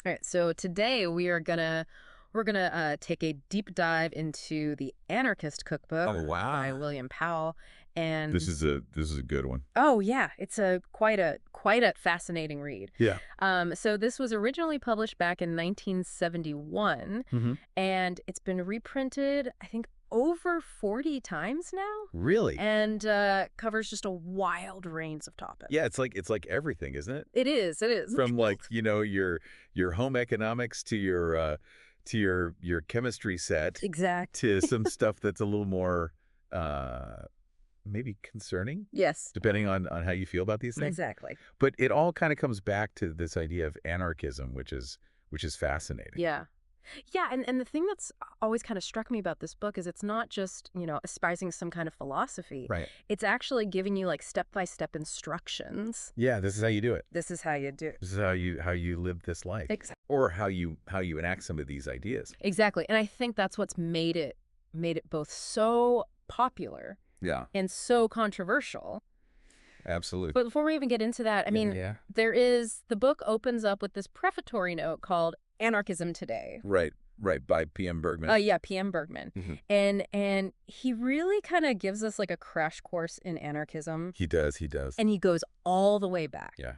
All right, so today we're gonna take a deep dive into the Anarchist Cookbook Oh, by wow. William Powell, and This is a good one. oh yeah, it's a quite a fascinating read. Yeah. So this was originally published back in 1971, Mm-hmm. and it's been reprinted, I think, over 40 times now, Really? and covers just a wild range of topics. Yeah, it's like everything, isn't it? It is. It is. From your home economics to your chemistry set Exact. to some stuff that's a little more uh maybe concerning, Yes. depending on how you feel about these things. Exactly. But it all kind of comes back to this idea of anarchism, which is fascinating. Yeah. Yeah, and the thing that's always kind of struck me about this book is it's not just, espousing some kind of philosophy. Right. It's actually giving you like step-by-step instructions. Yeah, this is how you do it. This is how you do it. This is how you live this life. Exactly. Or how you enact some of these ideas. Exactly. And I think that's what's made it both so popular Yeah, and so controversial. absolutely. But before we even get into that, I mean, yeah. the book opens up with this prefatory note called Anarchism Today. Right, by P.M. Bergman. Oh yeah, P.M. Bergman. Mhm. And he really kind of gives us like a crash course in anarchism, He does. and he goes all the way back, Yeah.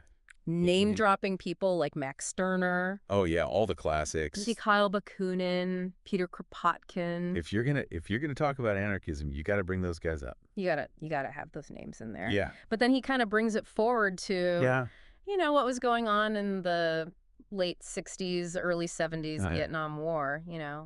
name dropping people like Max Stirner, Oh yeah, all the classics. Mikhail Bakunin, Peter Kropotkin. If you're gonna talk about anarchism, you got to bring those guys up. You gotta have those names in there. Yeah. But then he kind of brings it forward to Yeah. what was going on in the late 60s, early 70s Oh, yeah. Vietnam War,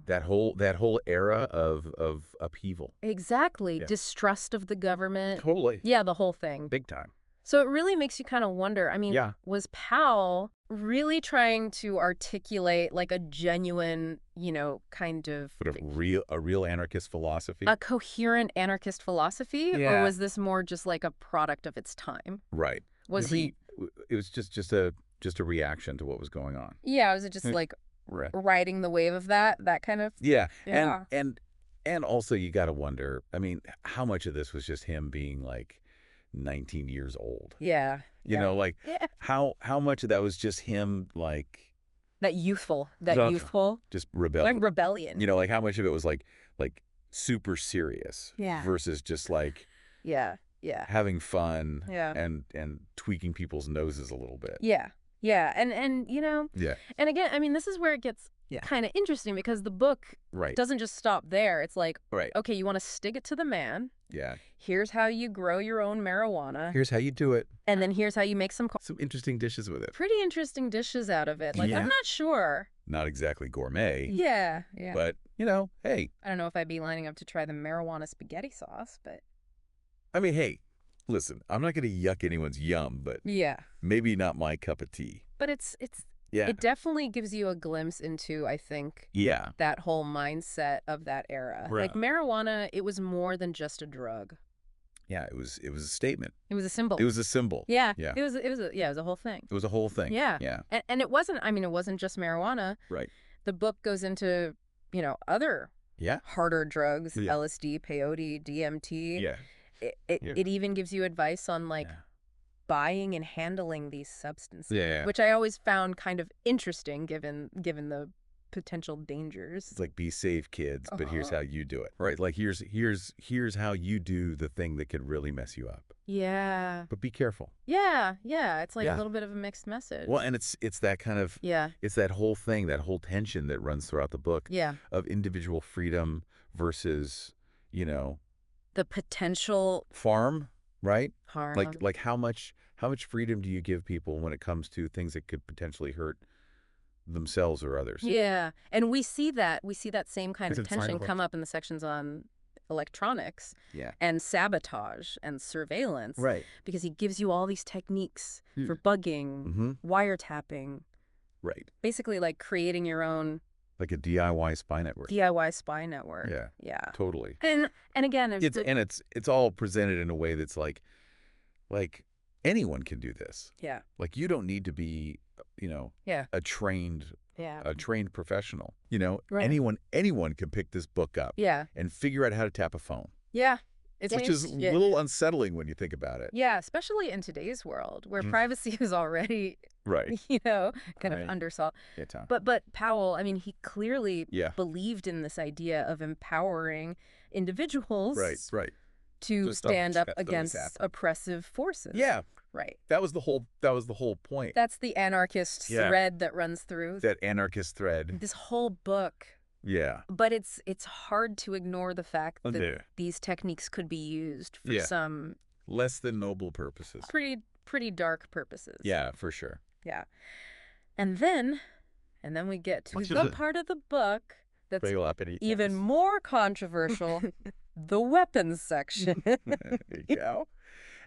That whole era of upheaval. Exactly. Yeah. Distrust of the government. Totally. Yeah, the whole thing. Big time. So it really makes you kind of wonder, I mean, Yeah. was Powell really trying to articulate like a genuine, kind of Sort of a real anarchist philosophy. a coherent anarchist philosophy? Or Yeah. was this more just like a product of its time? Right. Was he? It was just a reaction to what was going on. Yeah, was it just like Right. riding the wave of that kind of? Yeah. Yeah. And also you got to wonder, I mean, how much of this was just him being like 19 years old? Yeah. You know, like Yeah. how much of that was just him like That youthful, just rebellion. like rebellion. You know, like how much of it was like super serious Yeah. versus just like Yeah. Yeah. having fun Yeah. and tweaking people's noses a little bit. Yeah. Yeah. And Yeah. and again, I mean, this is where it gets Yeah. kind of interesting because the book Right. doesn't just stop there. It's like, Right. okay, you want to stick it to the man. Yeah. Here's how you grow your own marijuana. Here's how you do it. And then here's how you make some Some interesting dishes with it. pretty interesting dishes out of it. Like, Yeah. I'm not sure. Not exactly gourmet, Yeah. Yeah. but hey, I don't know if I'd be lining up to try the marijuana spaghetti sauce, but I mean, hey, listen, I'm not going to yuck anyone's yum, but yeah. maybe not my cup of tea. But it's Yeah. it definitely gives you a glimpse into, I think, Yeah. that whole mindset of that era. Right. Like marijuana, it was more than just a drug. Yeah, it was a statement. It was a symbol. It was a symbol. Yeah. Yeah. It was a whole thing. It was a whole thing. Yeah. Yeah. And it wasn't just marijuana. Right. The book goes into, other Yeah. harder drugs, Yeah. LSD, peyote, DMT. Yeah. It Yeah. it even gives you advice on like Yeah. buying and handling these substances, Yeah. which I always found kind of interesting given the potential dangers. It's like, be safe, kids, but here's Uh-huh. how you do it. Right. Like here's how you do the thing that could really mess you up. Yeah. But be careful. Yeah. Yeah. It's like Yeah. a little bit of a mixed message. Well, and it's that kind of Yeah. it's that whole thing, that whole tension that runs throughout the book Yeah. of individual freedom versus, The potential farm, right? harm. Like how much freedom do you give people when it comes to things that could potentially hurt themselves or others? Yeah. And we see that same kind It's of inside tension of us. come up in the sections on electronics Yeah. and sabotage and surveillance. Right. Because he gives you all these techniques Hmm. for bugging, Mm-hmm. wiretapping, Right. basically like creating your own Like a DIY spy network. DIY spy network. Yeah. Yeah. Totally. And again, It's all presented in a way that's like anyone can do this. yeah. Like you don't need to be, Yeah. a trained Yeah. professional. Right. Anyone can pick this book up Yeah. and figure out how to tap a phone. Yeah. It Which is takes, a little unsettling when you think about it. yeah, especially in today's world where privacy is already, Right. kind of Right. undersold. Yeah, Tom. But Powell, I mean, he clearly Yeah. believed in this idea of empowering individuals Right. to So stand up that's always against happened. oppressive forces. Yeah. Right. That was the whole point. That's the anarchist Yeah. thread that runs through That anarchist thread. this whole book. Yeah. But it's hard to ignore the fact that Yeah. these techniques could be used for Yeah. some Less than noble purposes. pretty dark purposes. Yeah, for sure. Yeah. And then we get to the part of the book that's even more controversial, the weapons section. There you go.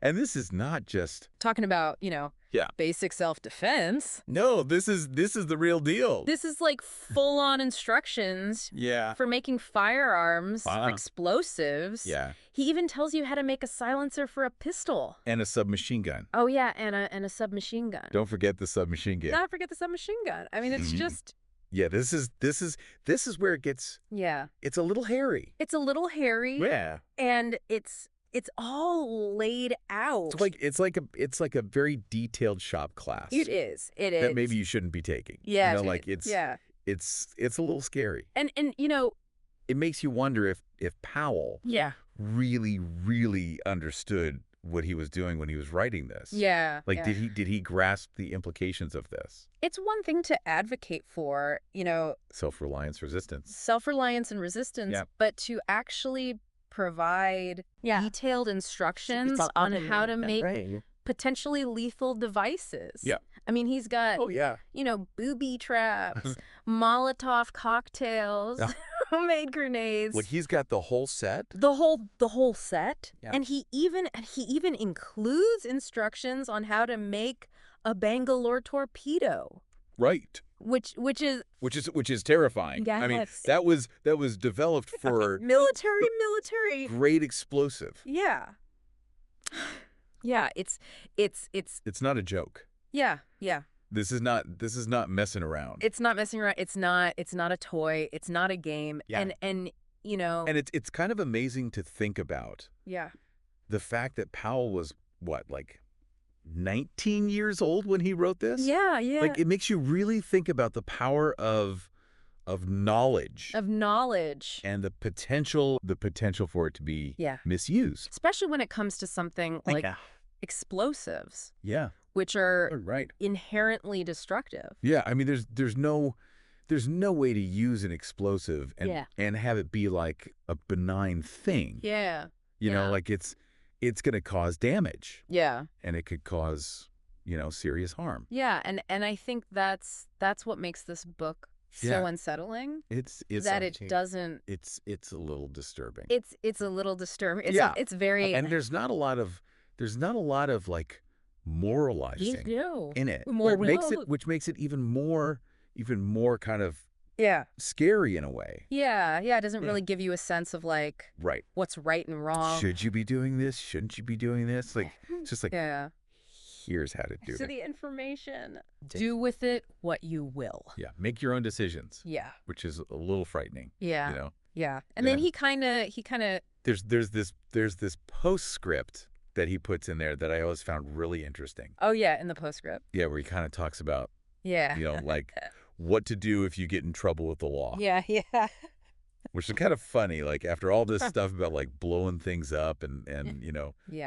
And this is not just Talking about, Yeah. basic self-defense. No, this is the real deal. This is like full-on instructions Yeah. for making firearms, Wow. explosives. Yeah. He even tells you how to make a silencer for a pistol. And a submachine gun. Oh yeah, and a submachine gun. Don't forget the submachine gun. Not forget the submachine gun. I mean, it's just Yeah, this is where it gets it's a little hairy. It's a little hairy. Yeah. And it's all laid out. It's like a very detailed shop class. It is. It is. That maybe you shouldn't be taking. Yeah. It's a little scary. And it makes you wonder if Powell really, really understood what he was doing when he was writing this. Yeah. Like, did he grasp the implications of this? It's one thing to advocate for, Self-reliance, resistance. Self-reliance and resistance, but to actually provide detailed instructions on how to make potentially lethal devices. Yeah. I mean, he's got, booby traps, Molotov cocktails, homemade grenades. Like, he's got the whole set? The whole set. Yeah. And he even includes instructions on how to make a Bangalore torpedo. Right. Which is terrifying. Yes. I mean, that was developed for military great explosive. Yeah. Yeah, it's not a joke. Yeah. This is not messing around. It's not messing around. It's not a toy. It's not a game. Yeah. And it's kind of amazing to think about. Yeah. The fact that Powell was like 19 years old when he wrote this? Yeah. Like, it makes you really think about the power of knowledge. And the potential for it to be misused. Especially when it comes to something like explosives. Yeah. Which are inherently destructive. Yeah, I mean, there's no way to use an explosive and have it be like a benign thing. Yeah. You know, like it's going to cause damage. Yeah. And it could cause, serious harm. Yeah, and I think that's what makes this book so unsettling. It's that it doesn't. It's a little disturbing. It's a little disturbing. It's very. And there's not a lot of like moralizing in it. Which makes it even more kind of scary in a way. Yeah. It doesn't really give you a sense of like what's right and wrong. Should you be doing this? Shouldn't you be doing this? Like, it's just like here's how to do it. So the information. Do with it what you will. Yeah. Make your own decisions. Yeah. Which is a little frightening. Yeah. Yeah. And then he kind of there's this postscript that he puts in there that I always found really interesting. Oh yeah, in the postscript. Yeah, where he kind of talks about Yeah. Like what to do if you get in trouble with the law. Yeah. Which is kind of funny. Like, after all this stuff about like blowing things up and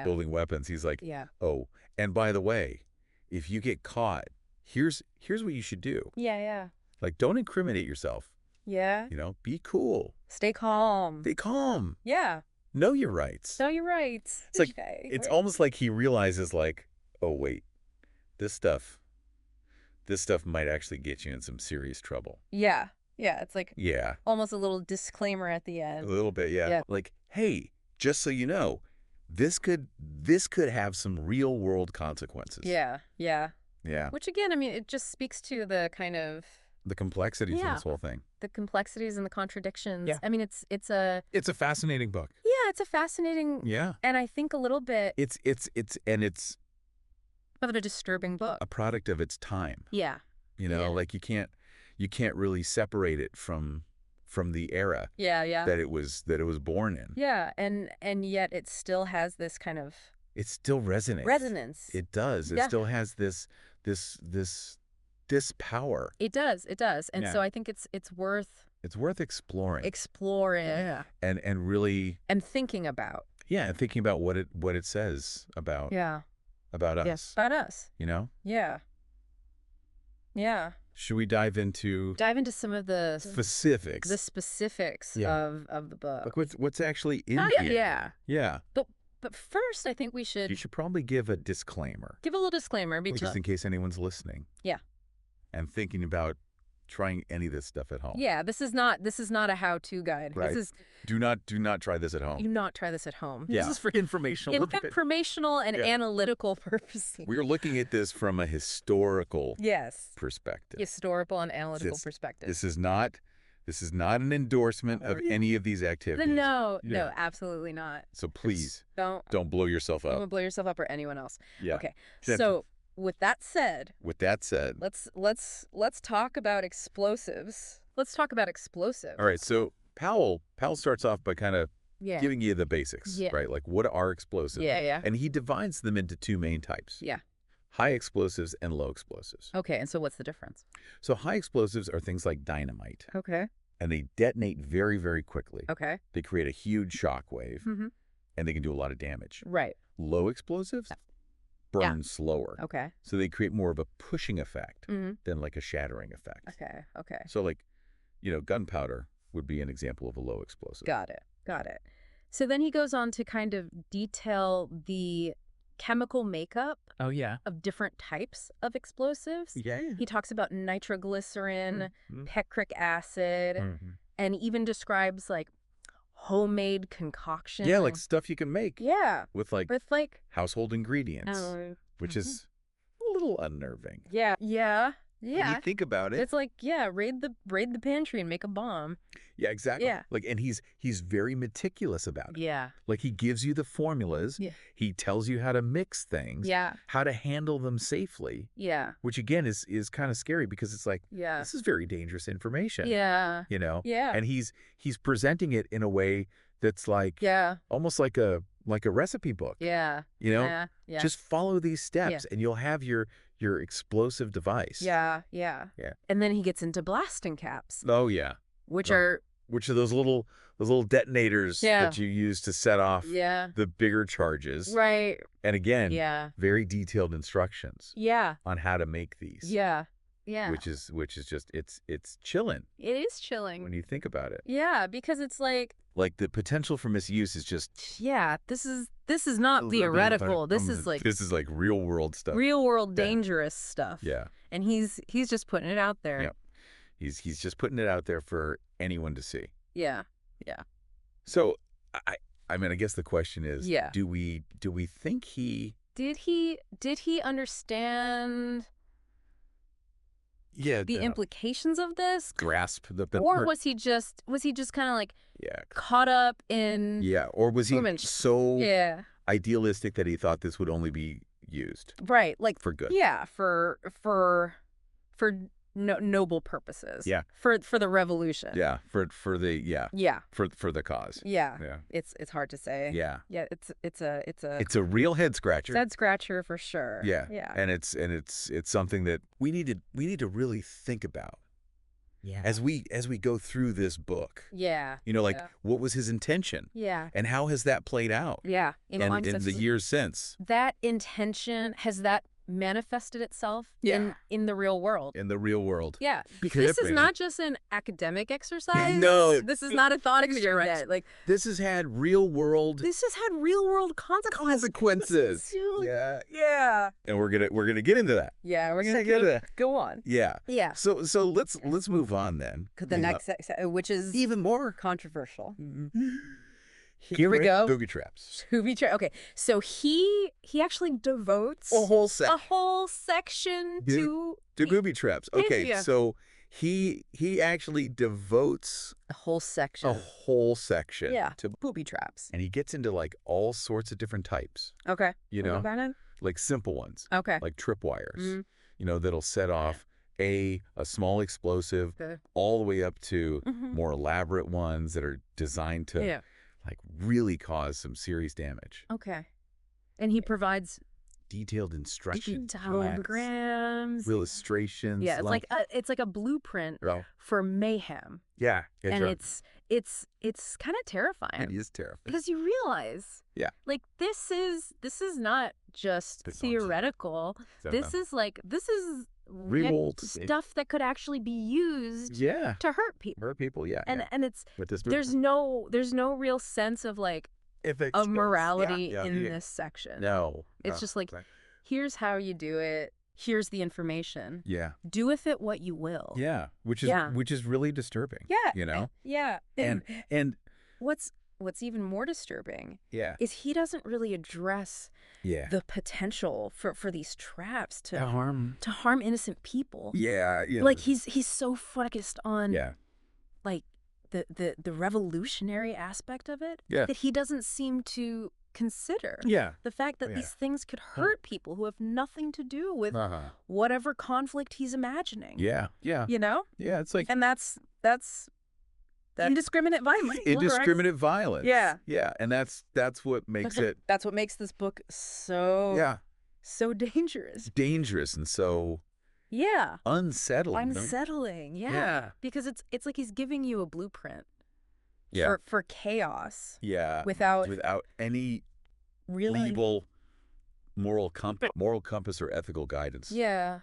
building weapons, he's like, oh, and by the way, if you get caught, here's what you should do. Yeah. Like, don't incriminate yourself. Yeah. Be cool. Stay calm. Yeah. Know your rights. It's like it's almost like he realizes, like, oh wait, this stuff might actually get you in some serious trouble. Yeah. It's like almost a little disclaimer at the end. A little bit, yeah. Like, hey, just so you know, this could have some real world consequences. Yeah. Which, again, I mean, it just speaks to the kind of the complexities of this whole thing. The complexities and the contradictions. Yeah. I mean, it's a fascinating book. Yeah, it's a fascinating. Yeah. And I think a little bit. It's of a disturbing book. A product of its time. Yeah. Like you can't really separate it from from the era that it was born in. Yeah, and yet it still has this kind of it still resonates. Resonance. It does. It still has this power. It does. And so I think it's worth exploring. Exploring. And really thinking about. Yeah, and thinking about what it says about about us. Yes, about us. You know? Yeah. Yeah. Should we dive into some of the specifics? The specifics of the book. Like what's actually in here? Yeah. Yeah. But first, I think you should probably give a disclaimer. Give a little disclaimer Just in case anyone's listening. Yeah. And thinking about trying any of this stuff at home. Yeah, this is not a how-to guide. Right. This is do not try this at home. Do not try this at home. Yeah. This is for informational and analytical purposes. We're looking at this from a historical perspective. Historical and analytical perspective. This is not an endorsement of any of these activities. No, absolutely not. So please don't blow yourself up. Don't blow yourself up or anyone else. Yeah. Okay. So with that said, let's talk about explosives. Let's talk about explosives. All right. So Powell starts off by kind of giving you the basics, right? Like what are explosives? Yeah. And he divides them into two main types. Yeah. High explosives and low explosives. Okay. And so what's the difference? So high explosives are things like dynamite. Okay. And they detonate very, very quickly. Okay. They create a huge shock wave. Mm-hmm. And they can do a lot of damage. Right. Low explosives burn slower. Okay. So they create more of a pushing effect than like a shattering effect. Okay. So like, gunpowder would be an example of a low explosive. Got it. So then he goes on to kind of detail the chemical makeup of different types of explosives. Yeah. He talks about nitroglycerin, picric acid, and even describes like homemade concoction. Yeah, like stuff you can make. Yeah. With like household ingredients, which is a little unnerving. Yeah. When you think about it. It's like, raid the pantry and make a bomb. Yeah, exactly. Yeah. Like, and he's very meticulous about it. Yeah. Like he gives you the formulas. Yeah. He tells you how to mix things. Yeah. How to handle them safely. Yeah. Which again is kind of scary because it's like, this is very dangerous information. Yeah. Yeah. And he's presenting it in a way that's like almost like a recipe book. Yeah. Yeah. Just follow these steps and you'll have your explosive device. Yeah. And then he gets into blasting caps. Oh yeah. Which are those little detonators that you use to set off the bigger charges. Right. And again, very detailed instructions. On how to make these. Yeah. Which is just it's chilling. It is chilling when you think about it. Yeah, because it's like the potential for misuse is just this is not theoretical. This is like real world stuff. Real world dangerous stuff. Yeah. And he's just putting it out there. Yeah. He's just putting it out there for anyone to see. Yeah. So I mean I guess the question is do we think did he understand the implications of this? Grasp or was he just kind of like caught up in or was he so idealistic that he thought this would only be used like for good for noble purposes for the revolution for the cause it's hard to say it's a real head scratcher for sure and it's something that we need to really think about as we go through this book what was his intention and how has that played out in the years since that intention has that manifested itself in the real world. Because this is not just an academic exercise. No, this is not a thought experiment. Like this has had real world consequences. Yeah. And we're gonna get into that. Yeah, we're gonna go on. Yeah. So let's move on then. The next which is even more controversial. Here we go. Booby traps. Okay, so he actually devotes a whole section to booby traps. Okay, so he actually devotes a whole section to booby traps, and he gets into like all sorts of different types. Okay, like simple ones. Okay, like tripwires. That'll set off a small explosive, all the way up to more elaborate ones that are designed to like really cause some serious damage. Okay. And he provides detailed instructions, diagrams, illustrations. Yeah, it's like a blueprint for mayhem. Yeah, and it's kind of terrifying. It is terrifying because you realize, like this is not just theoretical. This is real stuff that could actually be used. To hurt people. Hurt people. And it's there's no real sense of like of morality in this section. No, it's just like, here's how you do it. Here's the information. Yeah. Do with it what you will. Yeah, which is really disturbing. Yeah. You know. Yeah. And what's even more disturbing is he doesn't really address the potential for these traps to harm innocent people. Yeah. Like he's so focused on like the revolutionary aspect of it that he doesn't seem to consider. The fact that these things could hurt people who have nothing to do with whatever conflict he's imagining. You know? Yeah, it's like, and that's indiscriminate violence. Indiscriminate violence. Yeah, and that's what makes it. That's what makes this book so so dangerous. Dangerous and so unsettling. Yeah. Because it's like he's giving you a blueprint. For chaos. Without any legal moral compass or ethical guidance. Yeah,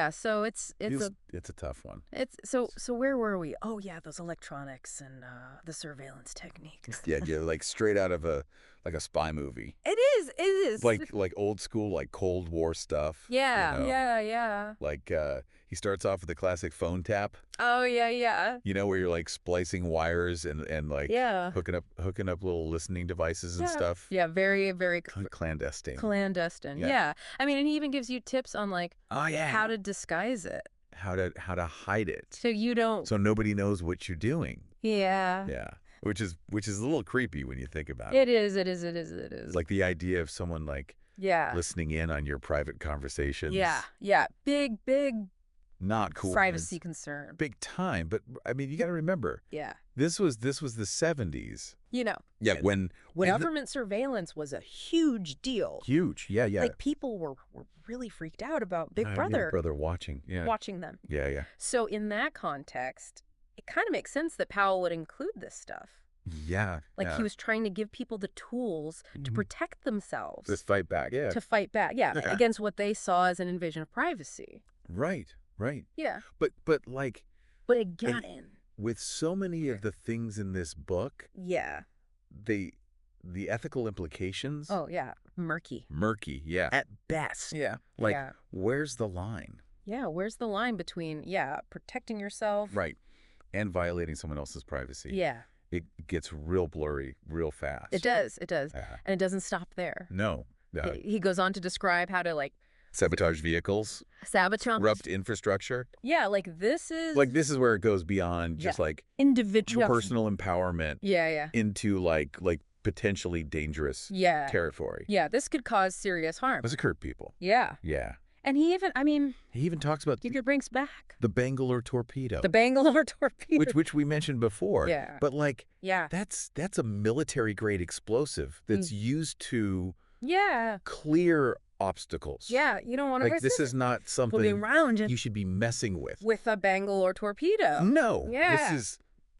so it's a tough one. So where were we? Oh yeah, those electronics and the surveillance techniques. Like straight out of a spy movie. It is. Like old school, like Cold War stuff. Yeah. Like he starts off with the classic phone tap. Oh yeah. You know, where you're like splicing wires and like hooking up little listening devices and stuff. Yeah, very clandestine. Yeah. I mean, and he even gives you tips on like how to disguise it. How to hide it. So nobody knows what you're doing. Yeah. Which is a little creepy when you think about it. It is. Like the idea of someone like listening in on your private conversations. Yeah. Big not cool. Privacy concern. Big time. But I mean, you got to remember. This was the 70s. You know. Yeah, when government surveillance was a huge deal. Huge. Yeah. Like people were really freaked out about Big Brother. Big Brother watching. Yeah. Watching them. Yeah. So in that context, it kind of makes sense that Powell would include this stuff. Yeah. Like he was trying to give people the tools to protect themselves. To fight back. Yeah. To fight back. Yeah. Against what they saw as an invasion of privacy. Right. Yeah. But again, with so many of the things in this book, the ethical implications. Oh yeah, murky. Yeah. At best. Yeah. Where's the line? Yeah, where's the line between protecting yourself, and violating someone else's privacy? Yeah. It gets real blurry real fast. It does. And it doesn't stop there. No. He goes on to describe how to sabotage vehicles, corrupt infrastructure. Yeah, this is where it goes beyond just individual personal empowerment. Yeah. Into potentially dangerous territory. Yeah, this could cause serious harm. This could hurt people. Yeah. And he even talks about he brings back the Bangalore torpedo. Which we mentioned before. Yeah. But that's a military grade explosive that's used to clear obstacles. Yeah, you don't want to. This is not something around you should be messing with a Bangalore torpedo. No. Yeah.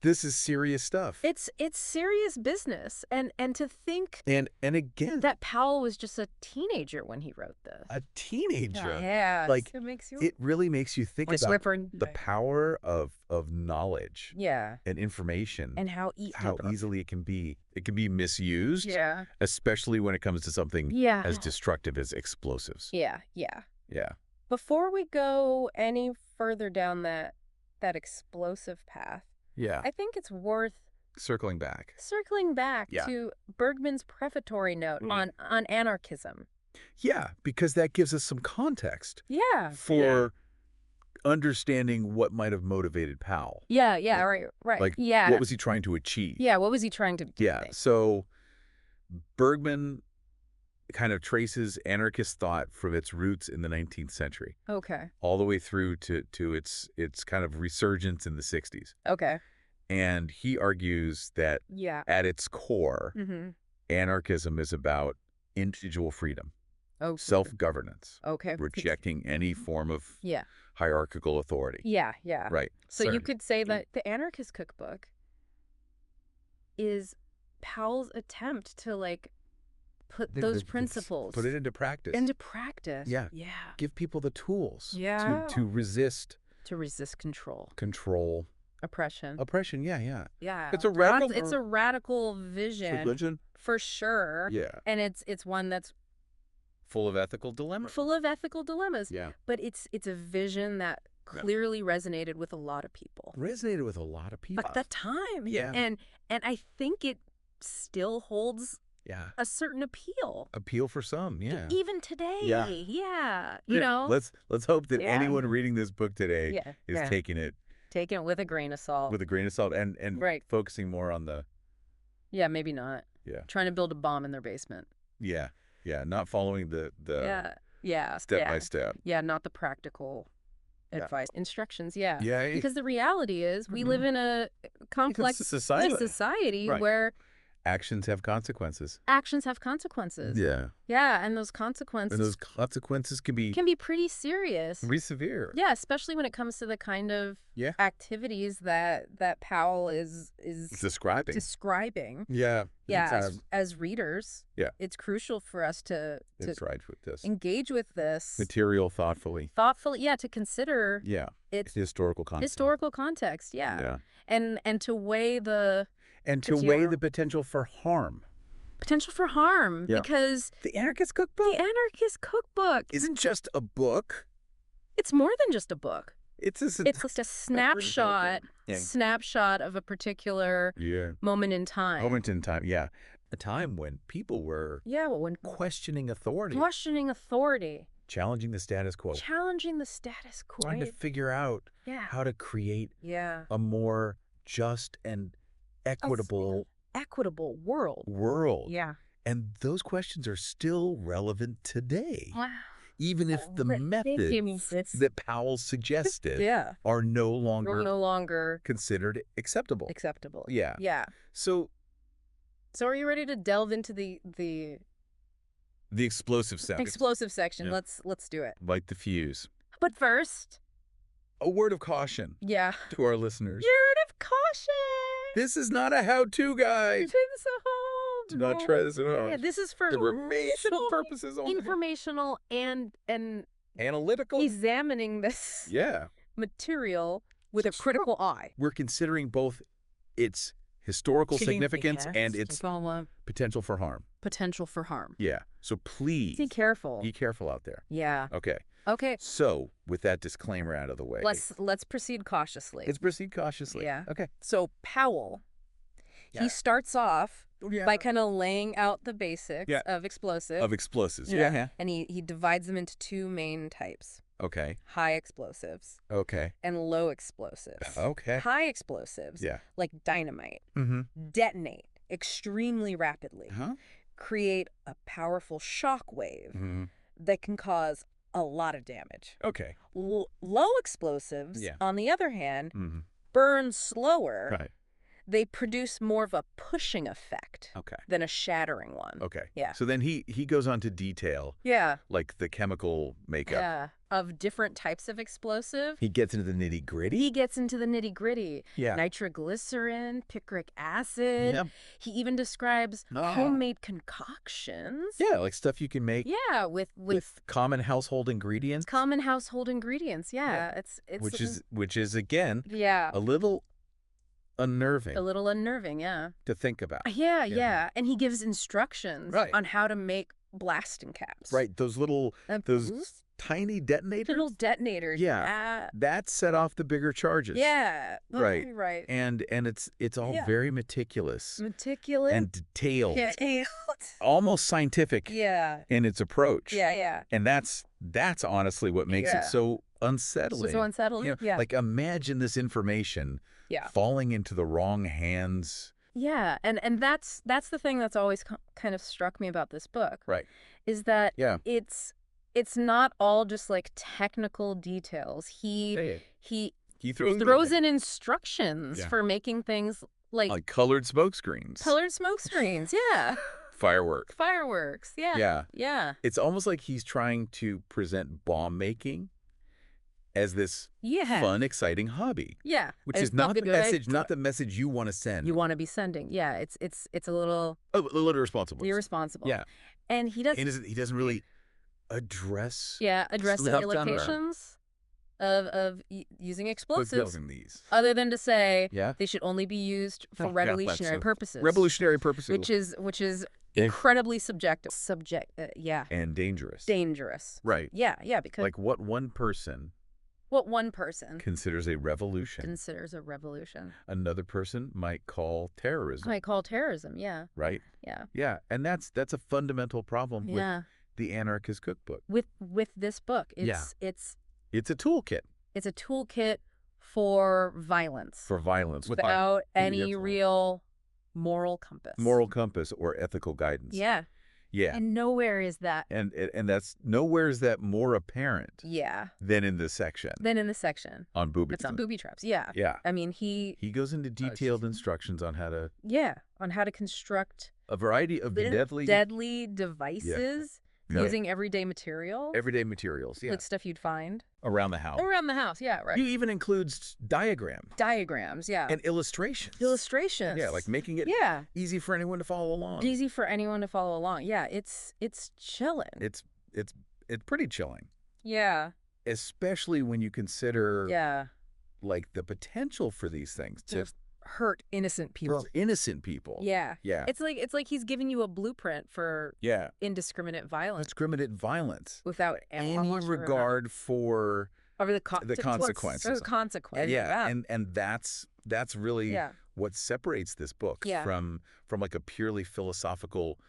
This is serious stuff. It's serious business, and to think and again that Powell was just a teenager when he wrote this. A teenager. Yeah. It really makes you think about the power of knowledge. And information. And how easily it can be. It can be misused. Yeah. Especially when it comes to something as destructive as explosives. Yeah. Before we go any further down that explosive path. Yeah. I think it's worth circling back to Bergman's prefatory note on anarchism. Yeah, because that gives us some context. Yeah. For understanding what might have motivated Powell. Yeah, right. What was he trying to achieve? Yeah, what was he trying to do? Yeah. So Bergman kind of traces anarchist thought from its roots in the 19th century. Okay. All the way through to its kind of resurgence in the 60s. Okay. And he argues that at its core, anarchism is about individual freedom, self-governance, rejecting any form of hierarchical authority. Yeah. Right. So you could say that the Anarchist Cookbook is Powell's attempt to, like, put those principles. Put it into practice. Yeah. Give people the tools to resist. To resist control. Oppression. Yeah. It's a radical vision. For sure. Yeah. And it's one that's full of ethical dilemmas. Yeah. But it's a vision that clearly resonated with a lot of people. At that time. Yeah. And I think it still holds a certain appeal. For some, yeah. Even today. Yeah. Let's hope that anyone reading this book today is taking it with a grain of salt. And focusing more on the... Yeah, maybe not. Yeah. Trying to build a bomb in their basement. Yeah. Not following the step by step. Yeah, not the practical advice. Instructions, yeah. Yeah. Because the reality is we live in a complex society where actions have consequences. Yeah. Yeah, and those consequences can be pretty serious. Can be severe. Yeah, especially when it comes to the kind of activities that Powell is describing. Yeah. Yeah, as readers. Yeah. It's crucial for us to with this. Engage with this material thoughtfully, to consider its historical context. Yeah. And to weigh the the potential for harm. Because the Anarchist Cookbook isn't just a book. It's more than just a book. It's just a snapshot of a particular moment in time. A time when people were questioning authority. Challenging the status quo. Trying to figure out how to create a more just and equitable world. Yeah. And those questions are still relevant today. Wow. Even if the methods that Powell suggested are no longer considered acceptable. Yeah. Yeah. So are you ready to delve into the explosive section? Yeah. Let's do it. Light the fuse. But first, a word of caution. Yeah. To our listeners. Word of caution. This is not a how-to guide. Do not try this at home. Yeah, this is for informational purposes only. Informational and analytical. Examining this material with a critical eye. We're considering both its historical significance and its potential for harm. Yeah. So please be careful. Be careful out there. Yeah. Okay. So with that disclaimer out of the way, let's proceed cautiously. Yeah. Okay. So Powell, he starts off by kind of laying out the basics of explosives. Yeah. And he divides them into two main types. Okay. High explosives. Okay. And low explosives. Okay. High explosives, like dynamite, detonate extremely rapidly, create a powerful shock wave that can cause a lot of damage. Okay. Low explosives, on the other hand, burn slower. Right. They produce more of a pushing effect than a shattering one. Okay. Yeah. So then he goes on to detail like the chemical makeup of different types of explosive. He gets into the nitty-gritty. Yeah. Nitroglycerin, picric acid. Yep. He even describes homemade concoctions. Yeah, like stuff you can make. Yeah, with common household ingredients. Yeah. It's which is again a little unnerving. To think about. Yeah. And he gives instructions on how to make blasting caps. Right. Those tiny detonators. Yeah. That set off the bigger charges. Yeah. Right. Right. And it's all very meticulous. And detailed. Almost scientific. In its approach. Yeah. And that's honestly what makes it so unsettling. Like imagine this information falling into the wrong hands Yeah, and that's the thing that's always kind of struck me about this book. Right. Is that it's not all just like technical details. He throws in instructions for making things like colored smoke screens. Colored smoke screens, yeah. Fireworks. Fireworks, yeah. Yeah. Yeah. It's almost like he's trying to present bomb making as this fun, exciting hobby. Yeah. Which is not the message you want to send. You want to be sending. Yeah, it's a little irresponsible. Irresponsible. Yeah. And he doesn't really address the limitations of using explosives, other than to say they should only be used for revolutionary purposes. Revolutionary purposes, which is incredibly subjective. And dangerous. Dangerous. Right. Yeah, because like what one person considers a revolution. Another person might call terrorism. Yeah. Right. Yeah. Yeah, and that's a fundamental problem with the Anarchist Cookbook. With this book, it's a toolkit. It's a toolkit for violence. Without any real moral compass. Or ethical guidance. Yeah. Yeah. And nowhere is that. And nowhere is that more apparent. Yeah. Than in this section. On booby traps. It's on booby traps. Yeah. Yeah. I mean, he goes into detailed instructions on how to. Yeah. On how to construct a variety of deadly devices. Using everyday materials. Yeah. Like stuff you'd find. Around the house, yeah, right. He even includes diagrams, yeah. And illustrations. Yeah, like making it easy for anyone to follow along. Yeah, it's chilling. It's pretty chilling. Yeah. Especially when you consider like the potential for these things to hurt innocent people. Yeah. It's like he's giving you a blueprint for indiscriminate violence. Without any regard for the consequences. Yeah. And that's really what separates this book from like a purely philosophical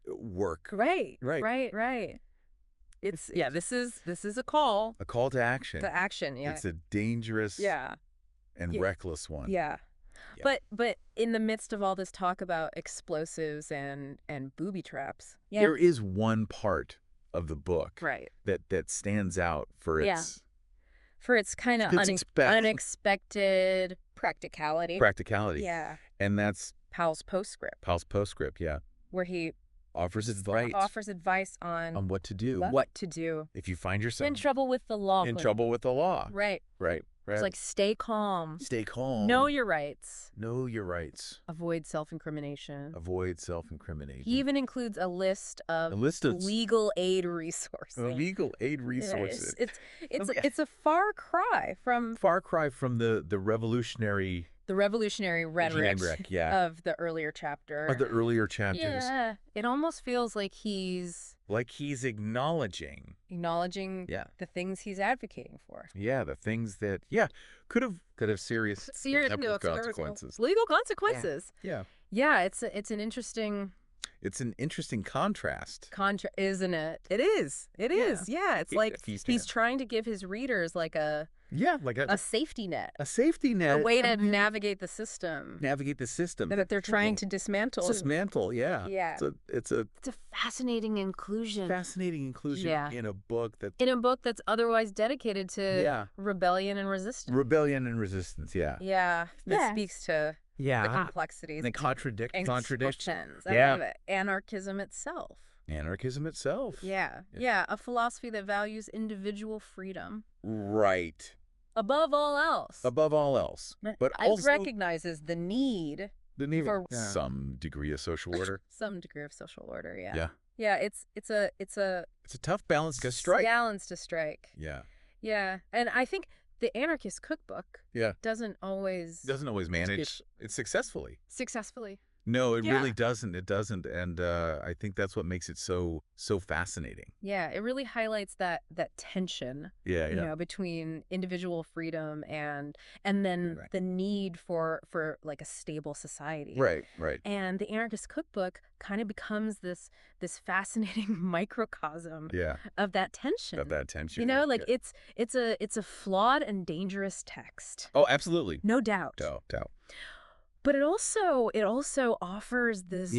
work. Right. This is a call. A call to action. Yeah. It's a dangerous and reckless one. Yeah. But in the midst of all this talk about explosives and booby traps, there is one part of the book that stands out for its kind of unexpected practicality. Yeah. And that's Powell's postscript. Where he offers advice on what to do. If you find yourself in trouble with the law. Right. It's like stay calm. Know your rights. Avoid self-incrimination. He even includes a list of legal aid resources. It's a far cry from the revolutionary rhetoric of the earlier chapters. Yeah. It almost feels like he's acknowledging the things he's advocating for. Yeah, the things that could have serious consequences. Legal consequences. Yeah. Yeah, it's an interesting contrast. Isn't it? It is. Yeah, it's like he's trying to give his readers like a safety net. A way to navigate the system. That they're trying to dismantle. Yeah. Yeah. It's a fascinating inclusion. In a book that's otherwise dedicated to rebellion and resistance. Yeah. That speaks to the complexities. The contradictions. I love it. Anarchism itself. Yeah. A philosophy that values individual freedom. Right. Above all else. But also recognizes the need for some degree of social order. Yeah. Yeah, it's a tough balance to strike. Yeah. And I think the Anarchist Cookbook doesn't always manage it successfully. No, it really doesn't. And I think that's what makes it so fascinating. Yeah, it really highlights that tension. Between individual freedom and then the need for like a stable society. Right. And the Anarchist Cookbook kind of becomes this fascinating microcosm of that tension. It's a flawed and dangerous text. Oh, absolutely. No doubt. Doubt. But it also offers this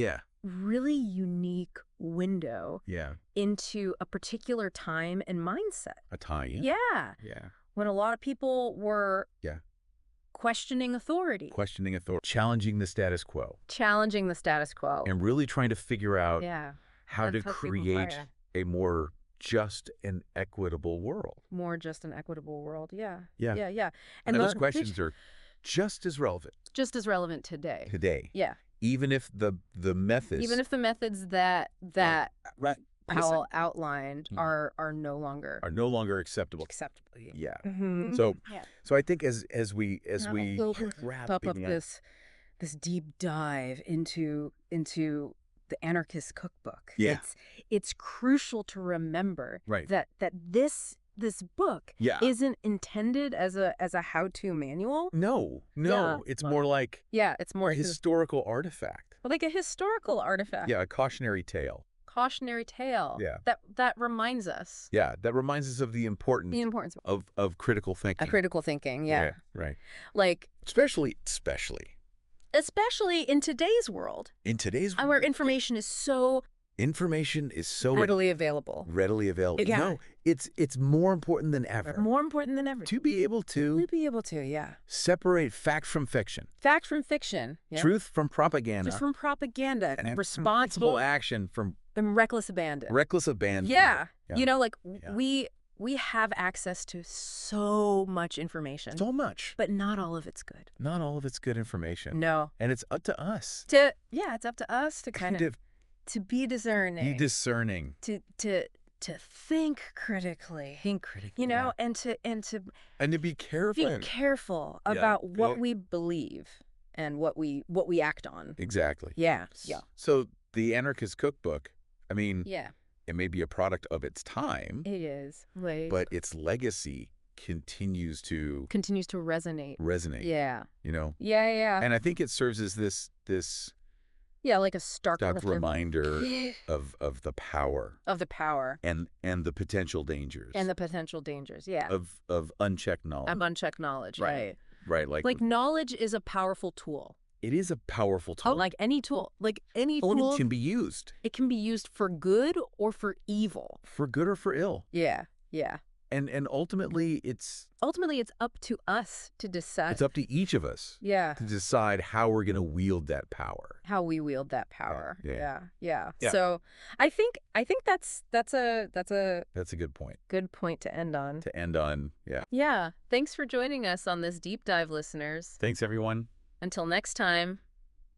really unique window into a particular time and mindset. A time. Yeah. When a lot of people were questioning authority. Challenging the status quo. And really trying to figure out how to create a more just and equitable world. Yeah. And those questions are just as relevant. Today. Yeah. Even if the methods that Powell outlined are no longer acceptable. Yeah. Mm-hmm. So I think as we wrap up this deep dive into the Anarchist Cookbook. It's crucial to remember that this book isn't intended as a how-to manual. No. It's more like it's more a historical artifact. Like a historical artifact. Yeah, a cautionary tale. Yeah. That reminds us. Yeah, that reminds us of the importance of critical thinking. Critical thinking, yeah. Right. Like especially in today's world. Where information is so readily available. Yeah. No, it's more important than ever. To be able to separate fact from fiction. Yeah. Truth from propaganda. And responsible action from reckless abandon. Yeah. You know, like we have access to so much information. But not all of it's good. Not all of it's good information. No. And it's up to us. It's up to us to kind of to be discerning. To think critically. You know, and to be careful. Be careful about what we believe and what we act on. Exactly. Yeah. So the Anarchist Cookbook, I mean, it may be a product of its time. It is. But its legacy continues to resonate. Yeah. You know? Yeah. And I think it serves as this like a stark reminder of the power. And the potential dangers. Of unchecked knowledge. Right. Like knowledge is a powerful tool. It is a powerful tool. Like any tool. Tool can be used. It can be used for good or for evil. For good or for ill. Yeah. And ultimately it's up to us to decide. It's up to each of us. To decide how we're going to wield that power. How we wield that power. Yeah. So I think that's a good point. Good point to end on. Yeah. Yeah. Thanks for joining us on this deep dive, listeners. Thanks, everyone. Until next time,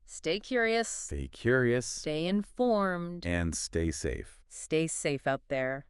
stay curious. Stay informed. And stay safe. Stay safe out there.